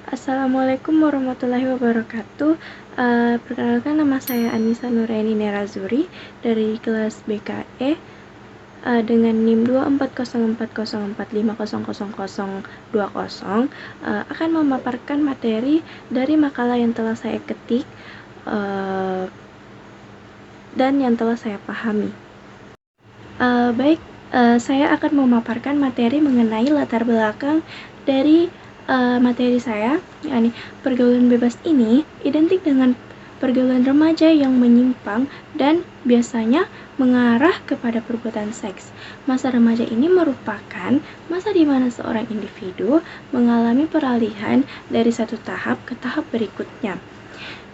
Assalamualaikum warahmatullahi wabarakatuh. Perkenalkan, nama saya Anissa Nuraini Nerazuri dari kelas BKE dengan NIM 24040450020, akan memaparkan materi dari makalah yang telah saya ketik dan yang telah saya pahami. Saya akan memaparkan materi mengenai latar belakang dari materi saya, yakni pergaulan bebas ini identik dengan pergaulan remaja yang menyimpang dan biasanya mengarah kepada perbuatan seks. Masa remaja ini merupakan masa di mana seorang individu mengalami peralihan dari satu tahap ke tahap berikutnya,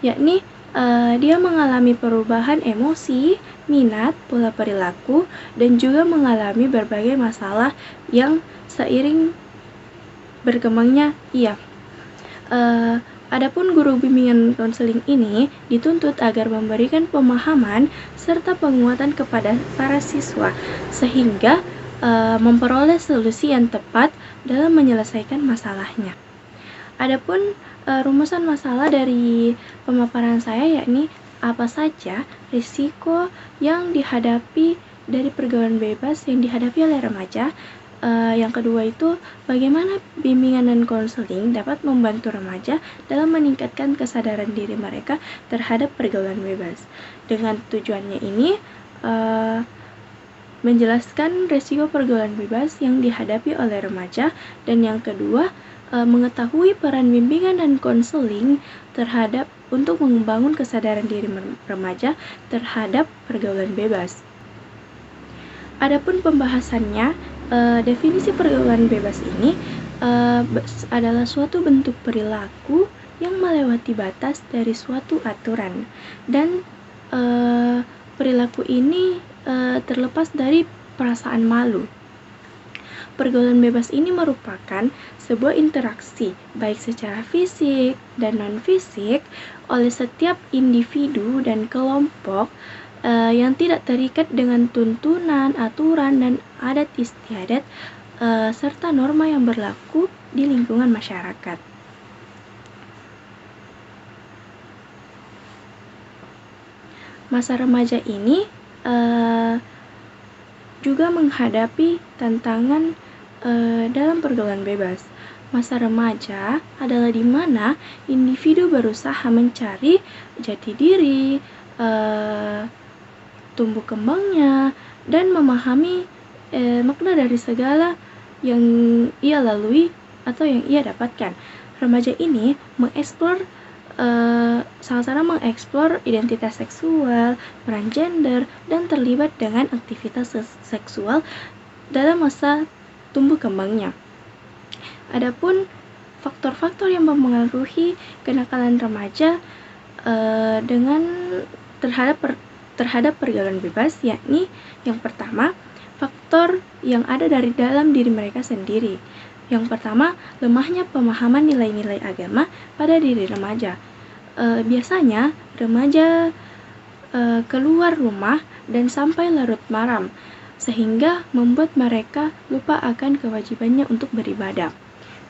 yakni dia mengalami perubahan emosi, minat, pola perilaku, dan juga mengalami berbagai masalah yang seiring berkembangnya ia. Adapun guru bimbingan konseling ini dituntut agar memberikan pemahaman serta penguatan kepada para siswa sehingga memperoleh solusi yang tepat dalam menyelesaikan masalahnya. Adapun rumusan masalah dari pemaparan saya yakni apa saja risiko yang dihadapi dari pergaulan bebas yang dihadapi oleh remaja. Yang kedua itu, bagaimana bimbingan dan konseling dapat membantu remaja dalam meningkatkan kesadaran diri mereka terhadap pergaulan bebas. Dengan tujuannya ini, menjelaskan risiko pergaulan bebas yang dihadapi oleh remaja. Dan yang kedua, mengetahui peran bimbingan dan konseling untuk membangun kesadaran diri remaja terhadap pergaulan bebas. Adapun pembahasannya, definisi pergaulan bebas ini adalah suatu bentuk perilaku yang melewati batas dari suatu aturan, dan perilaku ini terlepas dari perasaan malu. Pergaulan bebas ini merupakan sebuah interaksi baik secara fisik dan non-fisik oleh setiap individu dan kelompok yang tidak terikat dengan tuntunan, aturan, dan adat istiadat serta norma yang berlaku di lingkungan masyarakat. Masa remaja ini juga menghadapi tantangan dalam pergaulan bebas. Masa remaja adalah di mana individu berusaha mencari jati diri, tumbuh kembangnya, dan memahami makna dari segala yang ia lalui atau yang ia dapatkan. Remaja ini sangat-sangat mengeksplor identitas seksual, peran gender, dan terlibat dengan aktivitas seksual dalam masa tumbuh kembangnya. Adapun faktor-faktor yang mempengaruhi kenakalan remaja terhadap pergaulan bebas, yakni yang pertama, faktor yang ada dari dalam diri mereka sendiri. Yang pertama, lemahnya pemahaman nilai-nilai agama pada diri remaja. Biasanya remaja keluar rumah dan sampai larut malam, sehingga membuat mereka lupa akan kewajibannya untuk beribadah.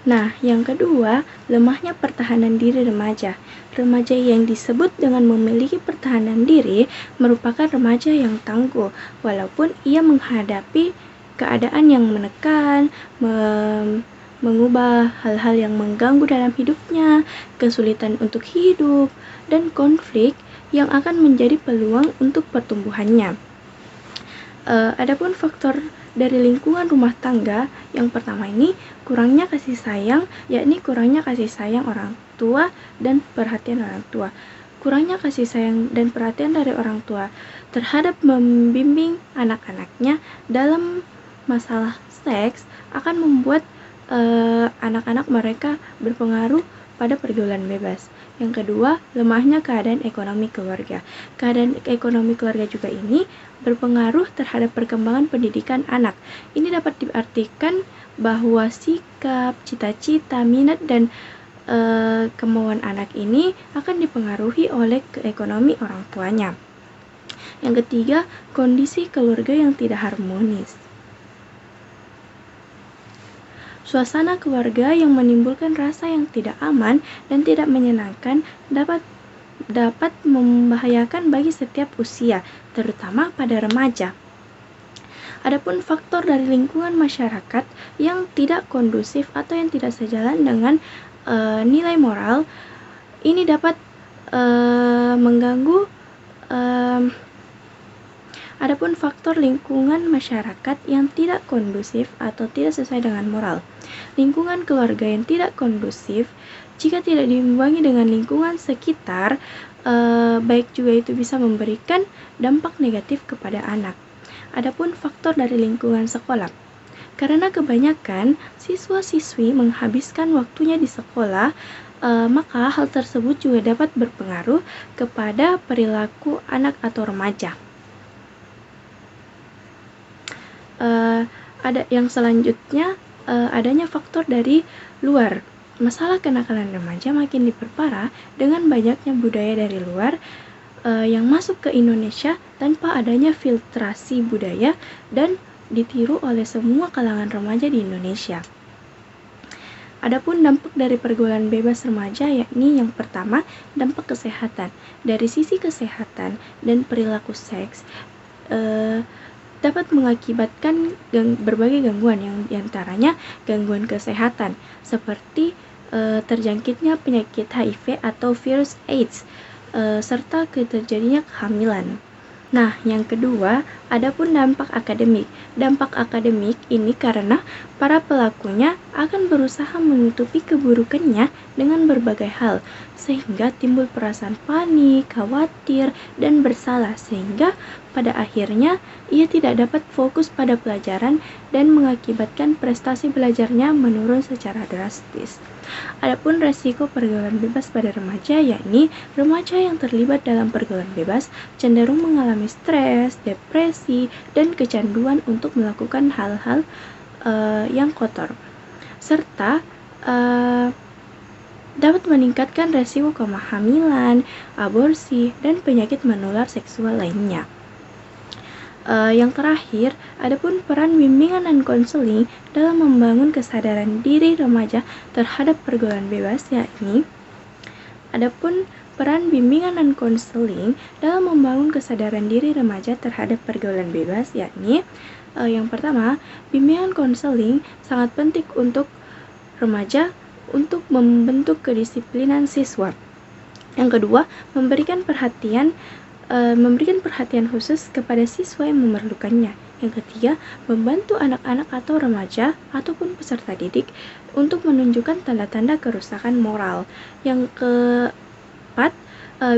Nah, yang kedua, lemahnya pertahanan diri remaja. Remaja yang disebut dengan memiliki pertahanan diri merupakan remaja yang tangguh, walaupun ia menghadapi keadaan yang menekan, mengubah hal-hal yang mengganggu dalam hidupnya, kesulitan untuk hidup, dan konflik yang akan menjadi peluang untuk pertumbuhannya. Adapun faktor dari lingkungan rumah tangga, yang pertama ini kurangnya kasih sayang, yakni kurangnya kasih sayang orang tua dan perhatian orang tua. Kurangnya kasih sayang dan perhatian dari orang tua terhadap membimbing anak-anaknya dalam masalah seks akan membuat anak-anak mereka berpengaruh pada pergaulan bebas. Yang kedua, lemahnya keadaan ekonomi keluarga. Keadaan ekonomi keluarga juga ini berpengaruh terhadap perkembangan pendidikan anak. Ini dapat diartikan bahwa sikap, cita-cita, minat, dan kemauan anak ini akan dipengaruhi oleh ekonomi orang tuanya. Yang ketiga, kondisi keluarga yang tidak harmonis. Suasana keluarga yang menimbulkan rasa yang tidak aman dan tidak menyenangkan dapat membahayakan bagi setiap usia, terutama pada remaja. Adapun faktor dari lingkungan masyarakat yang tidak kondusif atau yang tidak sejalan dengan nilai moral, ini dapat mengganggu. Adapun faktor lingkungan masyarakat yang tidak kondusif atau tidak sesuai dengan moral. Lingkungan keluarga yang tidak kondusif, jika tidak diimbangi dengan lingkungan sekitar, baik juga itu bisa memberikan dampak negatif kepada anak. Adapun faktor dari lingkungan sekolah. Karena kebanyakan siswa-siswi menghabiskan waktunya di sekolah, maka hal tersebut juga dapat berpengaruh kepada perilaku anak atau remaja. Ada yang selanjutnya, adanya faktor dari luar. Masalah kenakalan remaja makin diperparah dengan banyaknya budaya dari luar yang masuk ke Indonesia tanpa adanya filtrasi budaya dan ditiru oleh semua kalangan remaja di Indonesia. Adapun dampak dari pergaulan bebas remaja, yakni yang pertama, dampak kesehatan. Dari sisi kesehatan dan perilaku seks, dapat mengakibatkan berbagai gangguan, yang diantaranya gangguan kesehatan seperti terjangkitnya penyakit HIV atau virus AIDS, serta terjadinya kehamilan. Nah, yang kedua, adapun dampak akademik. Dampak akademik ini karena para pelakunya akan berusaha menutupi keburukannya dengan berbagai hal, sehingga timbul perasaan panik, khawatir, dan bersalah, sehingga pada akhirnya ia tidak dapat fokus pada pelajaran dan mengakibatkan prestasi belajarnya menurun secara drastis. Adapun resiko pergaulan bebas pada remaja, yakni remaja yang terlibat dalam pergaulan bebas cenderung mengalami stres, depresi, dan kecanduan untuk melakukan hal-hal yang kotor, serta dapat meningkatkan resiko kehamilan, aborsi, dan penyakit menular seksual lainnya. Yang terakhir, adapun peran bimbingan dan konseling dalam membangun kesadaran diri remaja terhadap pergaulan bebas, yakni adapun peran bimbingan dan konseling dalam membangun kesadaran diri remaja terhadap pergaulan bebas, yakni yang pertama, bimbingan konseling sangat penting untuk remaja untuk membentuk kedisiplinan siswa. Yang kedua, memberikan perhatian khusus kepada siswa yang memerlukannya. Yang ketiga, membantu anak-anak atau remaja ataupun peserta didik untuk menunjukkan tanda-tanda kerusakan moral. Yang keempat,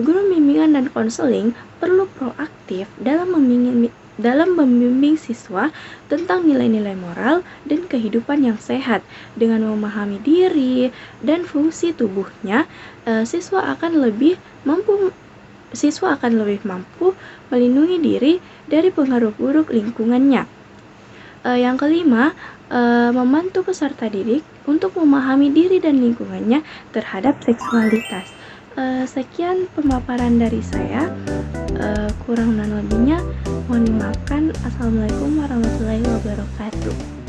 guru bimbingan dan konseling perlu proaktif dalam membimbing siswa tentang nilai-nilai moral dan kehidupan yang sehat. Dengan memahami diri dan fungsi tubuhnya, siswa akan lebih mampu melindungi diri dari pengaruh buruk lingkungannya. Yang kelima, membantu peserta didik untuk memahami diri dan lingkungannya terhadap seksualitas. Sekian pemaparan dari saya, kurang dan lebihnya mohon dimaafkan. Assalamualaikum warahmatullahi wabarakatuh.